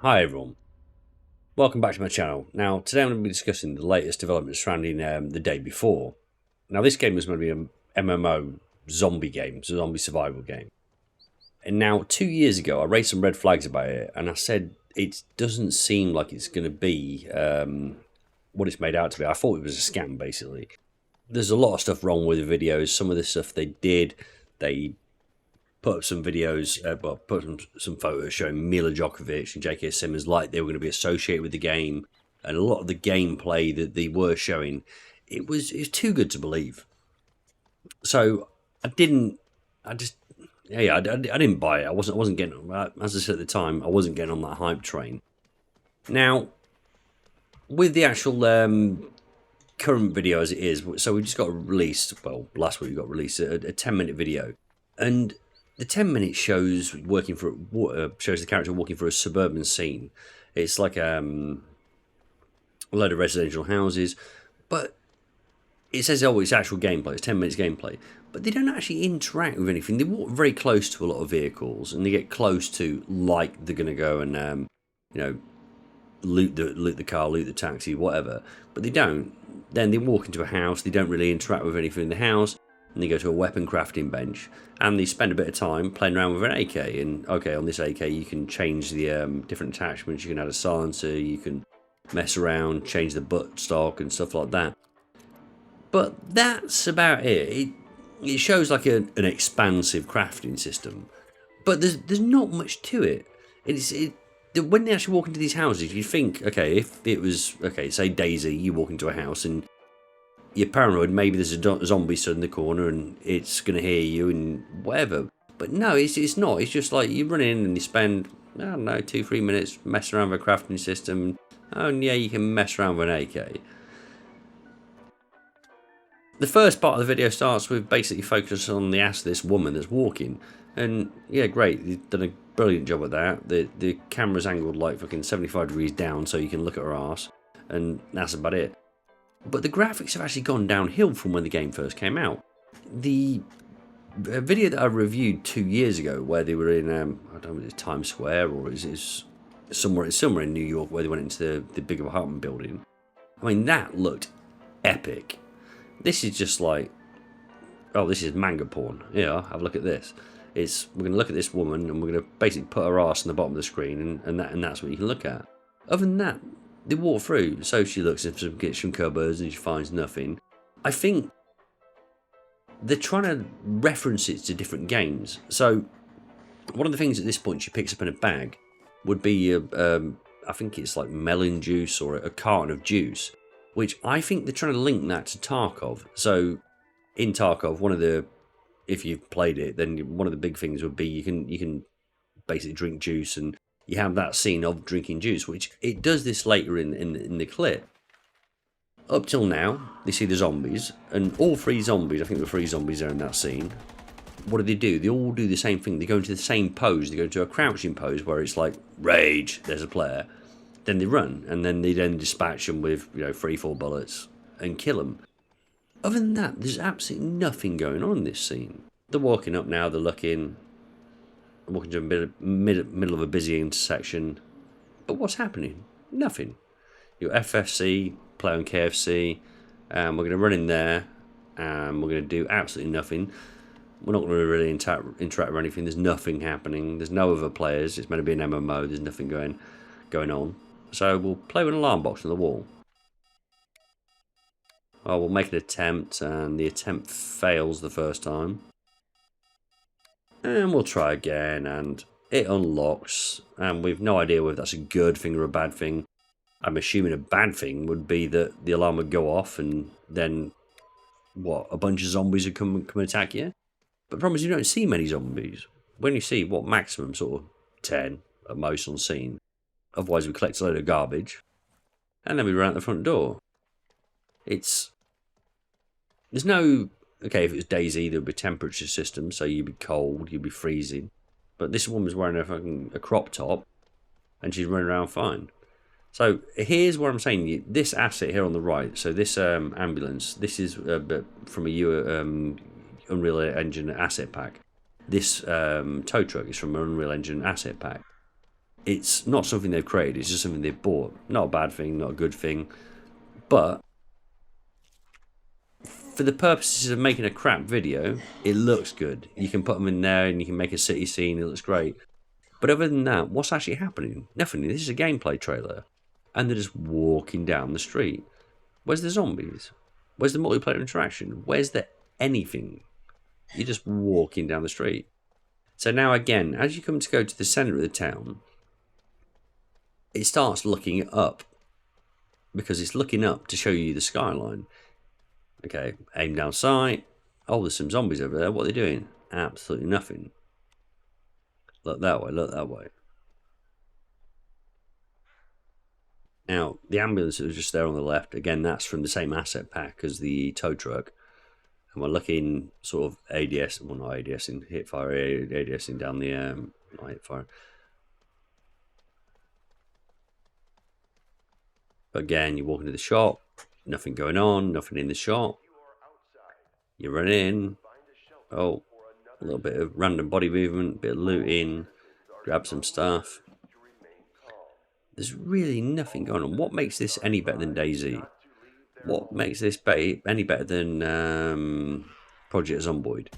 Hi everyone, welcome back to my channel. Now today I'm going to be discussing the latest developments surrounding The Day Before. Now this game is going to be an MMO zombie game, it's a zombie survival game. And now 2 years ago I raised some red flags about it and I said it doesn't seem like it's going to be what it's made out to be. I thought it was a scam basically. There's a lot of stuff wrong with the videos. Some of the stuff they put up some videos, put some photos showing Mila Djokovic and J.K. Simmons like they were going to be associated with the game, and a lot of the gameplay that they were showing, it was too good to believe. So I didn't, I just, I didn't buy it. I wasn't getting, as I said at the time, I wasn't getting on that hype train. Now, with the actual current video as it is, so we just got released. Well, last week we got released a 10-minute video, and the 10 minutes shows shows the character walking through a suburban scene. It's like a load of residential houses, but it says, oh, it's actual gameplay, it's 10 minutes gameplay, but they don't actually interact with anything. They walk very close to a lot of vehicles, and they get close to like they're going to go and, loot the car, loot the taxi, whatever, but they don't. Then they walk into a house, they don't really interact with anything in the house, and they go to a weapon crafting bench, and they spend a bit of time playing around with an AK. And okay, on this AK you can change the different attachments, you can add a silencer, you can mess around, change the butt stock and stuff like that. But that's about it. It shows like an expansive crafting system, but there's not much to it. When they actually walk into these houses, you think, okay, if it was, okay, say Daisy, you walk into a house and you're paranoid, maybe there's a zombie stood in the corner and it's going to hear you and whatever. But no, it's not. It's just like you run in and you spend, I don't know, 2-3 minutes messing around with a crafting system. Oh, and yeah, you can mess around with an AK. The first part of the video starts with basically focus on the ass of this woman that's walking. And yeah, great, you've done a brilliant job at that. The camera's angled like fucking 75 degrees down so you can look at her ass. And that's about it. But the graphics have actually gone downhill from when the game first came out. The video that I reviewed 2 years ago, where they were in, I don't know if it's Times Square or is it somewhere in New York, where they went into the big apartment building. I mean, that looked epic. This is just like, oh, this is manga porn. Yeah, have a look at this. We're going to look at this woman and we're going to basically put her ass on the bottom of the screen, and that's what you can look at. Other than that, they walk through, so she looks in some kitchen cupboards and she finds nothing. I think they're trying to reference it to different games. So one of the things at this point she picks up in a bag would be, I think it's like melon juice or a carton of juice, which I think they're trying to link that to Tarkov. So in Tarkov, if you've played it, then one of the big things would be you can basically drink juice, and you have that scene of drinking juice, which it does this later in the clip. Up till now, they see the zombies, and all three zombies, I think there were 3 zombies there in that scene. What do? They all do the same thing. They go into the same pose. They go into a crouching pose where it's like, rage, there's a player. Then they run, and then they dispatch them with 3-4 bullets and kill them. Other than that, there's absolutely nothing going on in this scene. They're walking up now, they're walking to the middle of a busy intersection. But what's happening? Nothing. Your FFC, play on KFC, and we're going to run in there, and we're going to do absolutely nothing. We're not going to really interact with anything. There's nothing happening. There's no other players. It's meant to be an MMO. There's nothing going on. So we'll play with an alarm box on the wall. Well, we'll make an attempt, and the attempt fails the first time. And we'll try again, and it unlocks, and we've no idea whether that's a good thing or a bad thing. I'm assuming a bad thing would be that the alarm would go off, and then, a bunch of zombies would come attack you? But the problem is you don't see many zombies. When you see, maximum sort of 10 at most on scene. Otherwise we collect a load of garbage, and then we run out the front door. There's no, okay, if it was Daisy, there would be a temperature system, so you'd be cold, you'd be freezing. But this woman's wearing a crop top, and she's running around fine. So here's what I'm saying. This asset here on the right, so this ambulance, this is from a Unreal Engine asset pack. This tow truck is from an Unreal Engine asset pack. It's not something they've created, it's just something they've bought. Not a bad thing, not a good thing. But for the purposes of making a crap video, it looks good. You can put them in there and you can make a city scene, it looks great. But other than that, what's actually happening? Nothing. This is a gameplay trailer. And they're just walking down the street. Where's the zombies? Where's the multiplayer interaction? Where's the anything? You're just walking down the street. So now again, as you come to go to the centre of the town, it starts looking up. Because it's looking up to show you the skyline. Okay, aim down sight. Oh, there's some zombies over there. What are they doing? Absolutely nothing. Look that way, look that way. Now, the ambulance that was just there on the left, again, that's from the same asset pack as the tow truck. And we're looking sort of ADS, well, not ADSing, hit fire, ADSing down the not hit fire. Again, you walk into the shop, nothing going on, nothing in the shop. You run in, oh, a little bit of random body movement, a bit of looting, grab some stuff. There's really nothing going on. What makes this any better than DayZ? What makes this any better than Project Zomboid?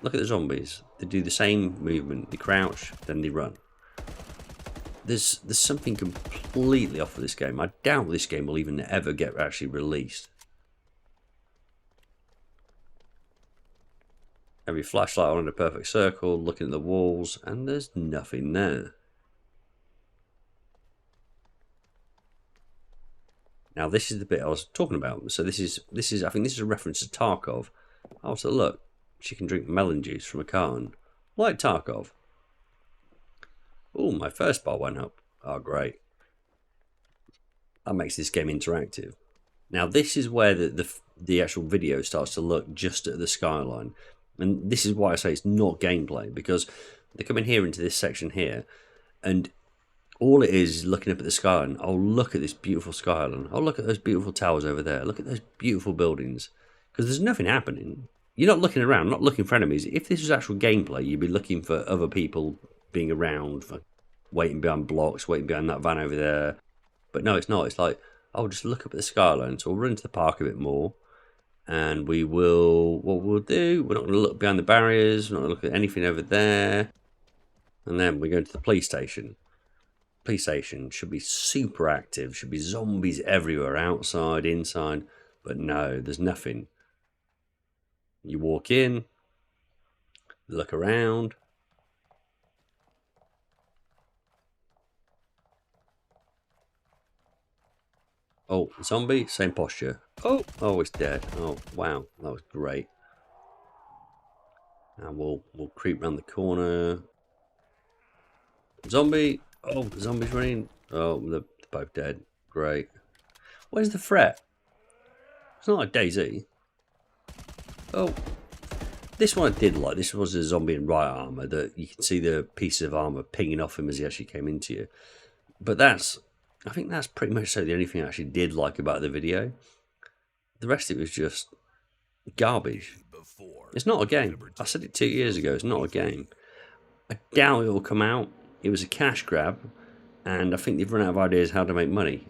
Look at the zombies. They do the same movement. They crouch, then they run. There's something completely off with this game. I doubt this game will even ever get actually released. Every flashlight on in a perfect circle, looking at the walls, and there's nothing there. Now this is the bit I was talking about. So this is I think this is a reference to Tarkov. Oh, so look, she can drink melon juice from a carton, like Tarkov. Oh, my first bar went up. Oh, great. That makes this game interactive. Now this is where the actual video starts to look just at the skyline. And this is why I say it's not gameplay, because they come in here into this section here, and all it is looking up at the skyline. Oh, look at this beautiful skyline. Oh, look at those beautiful towers over there. Look at those beautiful buildings. Because there's nothing happening. You're not looking around, not looking for enemies. If this was actual gameplay, you'd be looking for other people being around, for waiting behind blocks, waiting behind that van over there. But no, it's not. It's like, oh, just look up at the skyline. So we'll run to the park a bit more. And we will, what we'll do, we're not going to look behind the barriers. We're not going to look at anything over there. And then we go to the police station. Police station should be super active. Should be zombies everywhere, outside, inside. But no, there's nothing. You walk in, look around. Oh, zombie, same posture. Oh, it's dead. Oh, wow, that was great. Now we'll creep around the corner. Zombie. Oh, the zombie's running. Oh, they're both dead. Great. Where's the threat? It's not like DayZ. Oh, this one I did like. This was a zombie in right armor that you can see the pieces of armor pinging off him as he actually came into you. But I think that's pretty much the only thing I actually did like about the video. The rest of it was just garbage. It's not a game. I said it 2 years ago. It's not a game. I doubt it will come out. It was a cash grab, and I think they've run out of ideas how to make money.